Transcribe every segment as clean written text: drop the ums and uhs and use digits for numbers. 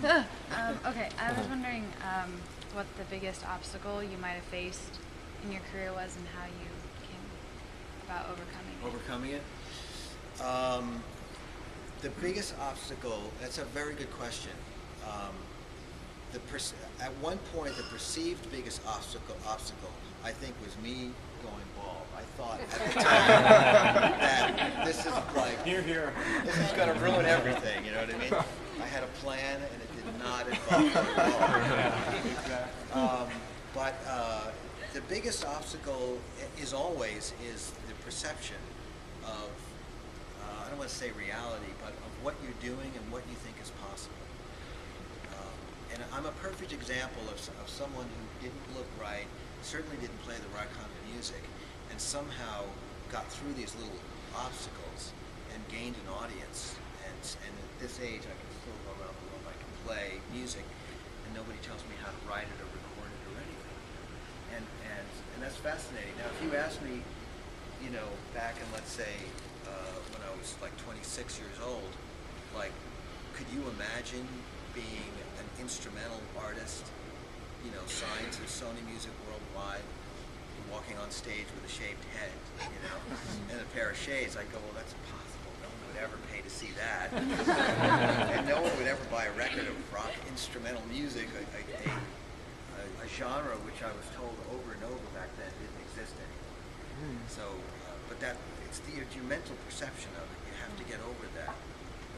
Okay, I was wondering what the biggest obstacle you might have faced in your career was and how you came about overcoming it. Overcoming it? The biggest obstacle, that's a very good question. At one point, the perceived biggest obstacle, I think, was me going bald. I thought at the time that this is like, this is going to ruin everything, you know what I mean? I had a plan and it did not involve that at all. The biggest obstacle is always the perception of, I don't want to say reality, but of what you're doing and what you think is possible. And I'm a perfect example of someone who didn't look right, certainly didn't play the right kind of music, and somehow got through these little obstacles and gained an audience. And at this age, I can still go around the world. I can play music, and nobody tells me how to write it or record it or anything. And that's fascinating. Now, if you asked me, you know, back in, let's say, when I was like 26 years old, like, could you imagine being an instrumental artist, you know, signed to Sony Music Worldwide, walking on stage with a shaved head, you know, and a pair of shades? I'd go, well, that's impossible. No one would ever pay to see that. And no one would ever buy a record of rock instrumental music, a genre which I was told over and over back then didn't exist anymore. So, but it's your mental perception of it. You have to get over that.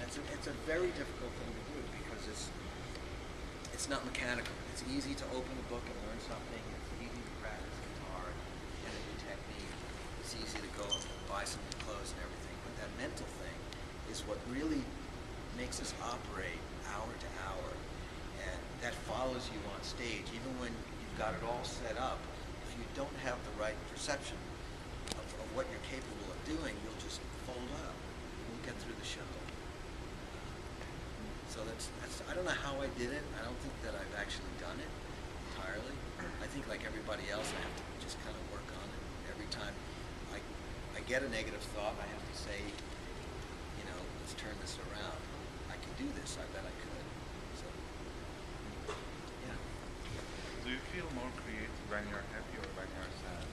And it's a very difficult thing to do because it's not mechanical. It's easy to open a book and learn something. It's easy to practice guitar and get a new technique. It's easy to go and buy some new clothes and everything. But that mental thing is what really makes us operate hour to hour. And that follows you on stage. Even when you've got it all set up, if you don't have the right perception of what you're capable of doing, you'll just fold up. You won't get through the show. So that's I don't know how I did it. I don't think that I've actually done it entirely. I think like everybody else, I have to just kind of work on it. Every time I get a negative thought, I have to say, you know, let's turn this around. I can do this. I bet I could. So, yeah. Do you feel more creative when you're happy or when you're sad?